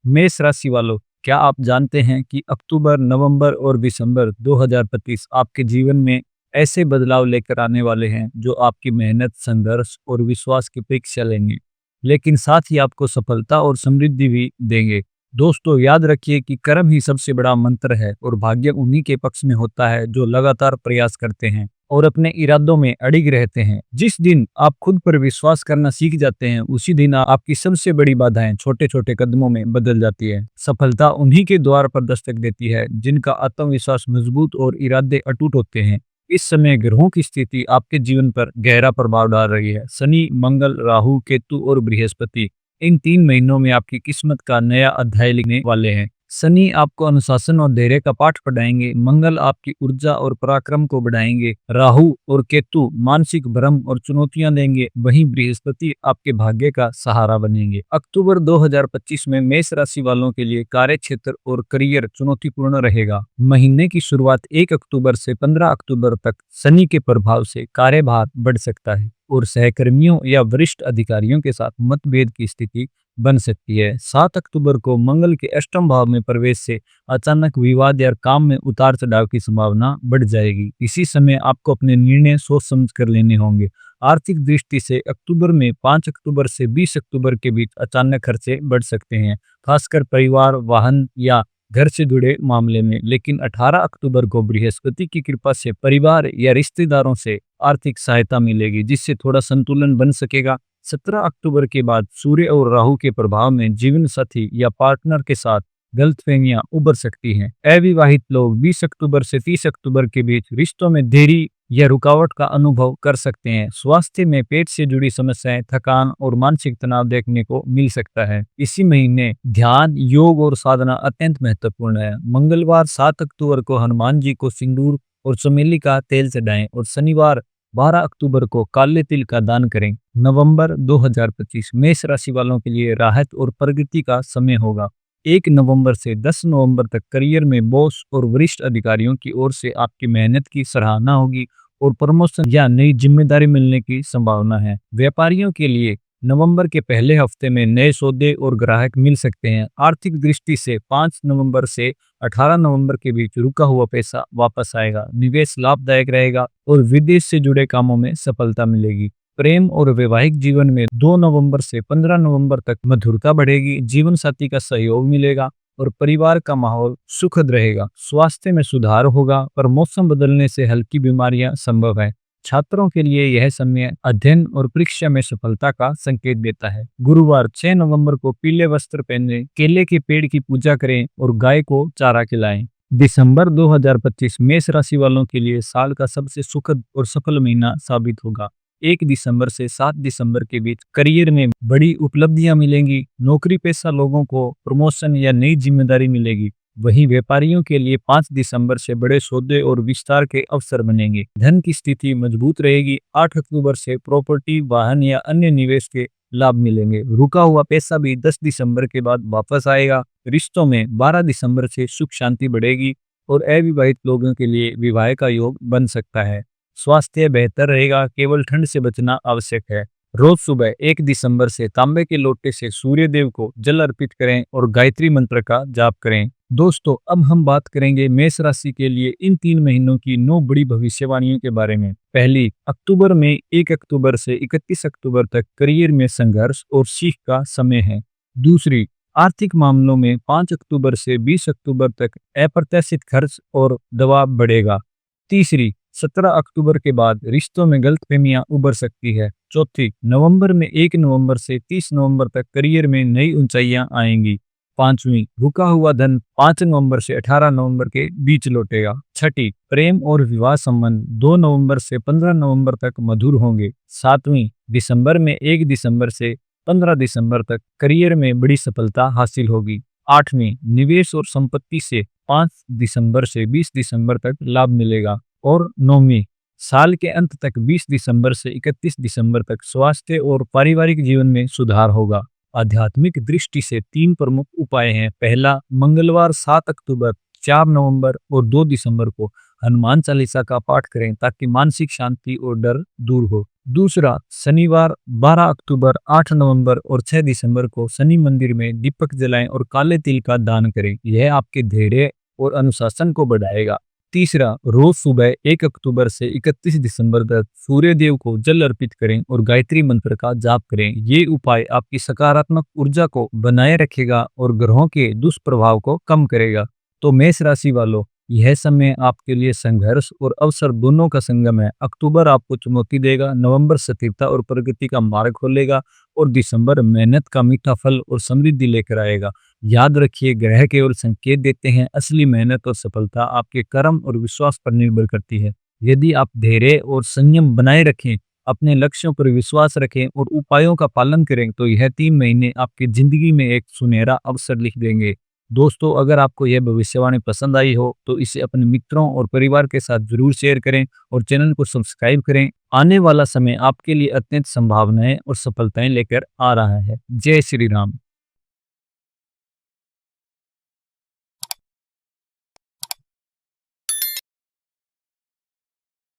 मेष राशि वालों, क्या आप जानते हैं कि अक्टूबर, नवंबर और दिसंबर 2025 आपके जीवन में ऐसे बदलाव लेकर आने वाले हैं जो आपकी मेहनत, संघर्ष और विश्वास की परीक्षा लेंगे, लेकिन साथ ही आपको सफलता और समृद्धि भी देंगे। दोस्तों, याद रखिए कि कर्म ही सबसे बड़ा मंत्र है और भाग्य उन्हीं के पक्ष में होता है जो लगातार प्रयास करते हैं और अपने इरादों में अड़िग रहते हैं। जिस दिन आप खुद पर विश्वास करना सीख जाते हैं, उसी दिन आपकी सबसे बड़ी बाधाएं छोटे छोटे कदमों में बदल जाती है। सफलता उन्हीं के द्वार पर दस्तक देती है जिनका आत्मविश्वास मजबूत और इरादे अटूट होते हैं। इस समय ग्रहों की स्थिति आपके जीवन पर गहरा प्रभाव डाल रही है। शनि, मंगल, राहु, केतु और बृहस्पति इन 3 महीनों में आपकी किस्मत का नया अध्याय लिखने वाले हैं। शनि आपको अनुशासन और धैर्य का पाठ पढ़ाएंगे, मंगल आपकी ऊर्जा और पराक्रम को बढ़ाएंगे, राहु और केतु मानसिक भ्रम और चुनौतियां देंगे, वहीं बृहस्पति आपके भाग्य का सहारा बनेंगे। अक्टूबर 2025 में मेष राशि वालों के लिए कार्य क्षेत्र और करियर चुनौतीपूर्ण रहेगा। महीने की शुरुआत 1 अक्टूबर से 15 अक्टूबर तक शनि के प्रभाव से कार्यभार बढ़ सकता है और सहकर्मियों या वरिष्ठ अधिकारियों के साथ मतभेद की स्थिति बन सकती है। 7 अक्टूबर को मंगल के अष्टम भाव में प्रवेश से अचानक विवाद या काम में उतार चढ़ाव की संभावना बढ़ जाएगी। इसी समय आपको अपने निर्णय सोच समझ कर लेने होंगे। आर्थिक दृष्टि से अक्टूबर में 5 अक्टूबर से 20 अक्टूबर के बीच अचानक खर्चे बढ़ सकते हैं, खासकर परिवार, वाहन या घर से जुड़े मामले में। लेकिन 18 अक्टूबर को बृहस्पति की कृपा से परिवार या रिश्तेदारों से आर्थिक सहायता मिलेगी, जिससे थोड़ा संतुलन बन सकेगा। 17 अक्टूबर के बाद सूर्य और राहु के प्रभाव में जीवन साथी या पार्टनर के साथ गलतफहमियां उभर सकती हैं। अविवाहित लोग 20 अक्टूबर से 30 अक्टूबर के बीच रिश्तों में देरी या रुकावट का अनुभव कर सकते हैं। स्वास्थ्य में पेट से जुड़ी समस्याएं, थकान और मानसिक तनाव देखने को मिल सकता है। इसी महीने ध्यान, योग और साधना अत्यंत महत्वपूर्ण है। मंगलवार 7 अक्टूबर को हनुमान जी को सिंदूर और चमेली का तेल चढ़ाएं और शनिवार 12 अक्टूबर को काले तिल का दान करें। नवंबर 2025 मेष राशि वालों के लिए राहत और प्रगति का समय होगा। 1 नवंबर से 10 नवंबर तक करियर में बॉस और वरिष्ठ अधिकारियों की ओर से आपकी मेहनत की सराहना होगी और प्रमोशन या नई जिम्मेदारी मिलने की संभावना है। व्यापारियों के लिए नवंबर के पहले हफ्ते में नए सौदे और ग्राहक मिल सकते हैं। आर्थिक दृष्टि से 5 नवंबर से 18 नवंबर के बीच रुका हुआ पैसा वापस आएगा, निवेश लाभदायक रहेगा और विदेश से जुड़े कामों में सफलता मिलेगी। प्रेम और वैवाहिक जीवन में 2 नवंबर से 15 नवंबर तक मधुरता बढ़ेगी, जीवन साथी का सहयोग मिलेगा और परिवार का माहौल सुखद रहेगा। स्वास्थ्य में सुधार होगा पर मौसम बदलने से हल्की बीमारियां संभव है। छात्रों के लिए यह समय अध्ययन और परीक्षा में सफलता का संकेत देता है। गुरुवार 6 नवंबर को पीले वस्त्र पहने, केले के पेड़ की पूजा करें और गाय को चारा खिलाएं। दिसंबर 2025 मेष राशि वालों के लिए साल का सबसे सुखद और सफल महीना साबित होगा। 1 दिसंबर से 7 दिसंबर के बीच करियर में बड़ी उपलब्धियां मिलेंगी। नौकरी पेशा लोगों को प्रमोशन या नई जिम्मेदारी मिलेगी। वहीं व्यापारियों के लिए 5 दिसंबर से बड़े सौदे और विस्तार के अवसर बनेंगे। धन की स्थिति मजबूत रहेगी। 8 अक्टूबर से प्रॉपर्टी, वाहन या अन्य निवेश के लाभ मिलेंगे। रुका हुआ पैसा भी 10 दिसंबर के बाद वापस आएगा। रिश्तों में 12 दिसंबर से सुख शांति बढ़ेगी और अविवाहित लोगों के लिए विवाह का योग बन सकता है। स्वास्थ्य बेहतर रहेगा, केवल ठंड से बचना आवश्यक है। रोज सुबह 1 दिसंबर से तांबे के लोटे से सूर्य देव को जल अर्पित करें और गायत्री मंत्र का जाप करें। दोस्तों, अब हम बात करेंगे मेष राशि के लिए इन 3 महीनों की 9 बड़ी भविष्यवाणियों के बारे में। पहली, अक्टूबर में 1 अक्टूबर से 31 अक्टूबर तक करियर में संघर्ष और सीख का समय है। दूसरी, आर्थिक मामलों में 5 अक्टूबर से 20 अक्टूबर तक अप्रत्याशित खर्च और दबाव बढ़ेगा। तीसरी, 17 अक्टूबर के बाद रिश्तों में गलतफहमियां उभर सकती है। चौथी, नवंबर में 1 नवंबर से 30 नवंबर तक करियर में नई ऊंचाइयां आएंगी। पांचवी, रुका हुआ धन 5 नवंबर से 18 नवंबर के बीच लौटेगा। छठी, प्रेम और विवाह संबंध 2 नवंबर से 15 नवंबर तक मधुर होंगे। सातवीं, दिसंबर में 1 दिसंबर से 15 दिसंबर तक करियर में बड़ी सफलता हासिल होगी। आठवीं, निवेश और संपत्ति से 5 दिसंबर से 20 दिसंबर तक लाभ मिलेगा। और नौवीं, साल के अंत तक 20 दिसंबर से 31 दिसंबर तक स्वास्थ्य और पारिवारिक जीवन में सुधार होगा। आध्यात्मिक दृष्टि से 3 प्रमुख उपाय हैं। पहला, मंगलवार 7 अक्टूबर, 4 नवंबर और 2 दिसंबर को हनुमान चालीसा का पाठ करें ताकि मानसिक शांति और डर दूर हो। दूसरा, शनिवार 12 अक्टूबर, 8 नवंबर और 6 दिसंबर को शनि मंदिर में दीपक जलाएं और काले तिल का दान करें। यह आपके धैर्य और अनुशासन को बढ़ाएगा। तीसरा, रोज सुबह 1 अक्टूबर से 31 दिसंबर तक सूर्य देव को जल अर्पित करें और गायत्री मंत्र का जाप करें। ये उपाय आपकी सकारात्मक ऊर्जा को बनाए रखेगा और ग्रहों के दुष्प्रभाव को कम करेगा। तो मेष राशि वालों, यह समय आपके लिए संघर्ष और अवसर दोनों का संगम है। अक्टूबर आपको चुनौती देगा, नवंबर स्थिरता और प्रगति का मार्ग खोलेगा और दिसंबर मेहनत का मीठा फल और समृद्धि लेकर आएगा। याद रखिए, ग्रह केवल संकेत देते हैं, असली मेहनत और सफलता आपके कर्म और विश्वास पर निर्भर करती है। यदि आप धैर्य और संयम बनाए रखें, अपने लक्ष्यों पर विश्वास रखें और उपायों का पालन करें, तो यह 3 महीने आपकी जिंदगी में एक सुनहरा अवसर लिख देंगे। दोस्तों, अगर आपको यह भविष्यवाणी पसंद आई हो तो इसे अपने मित्रों और परिवार के साथ जरूर शेयर करें और चैनल को सब्सक्राइब करें। आने वाला समय आपके लिए अत्यंत संभावनाएं और सफलताएं लेकर आ रहा है। जय श्री राम।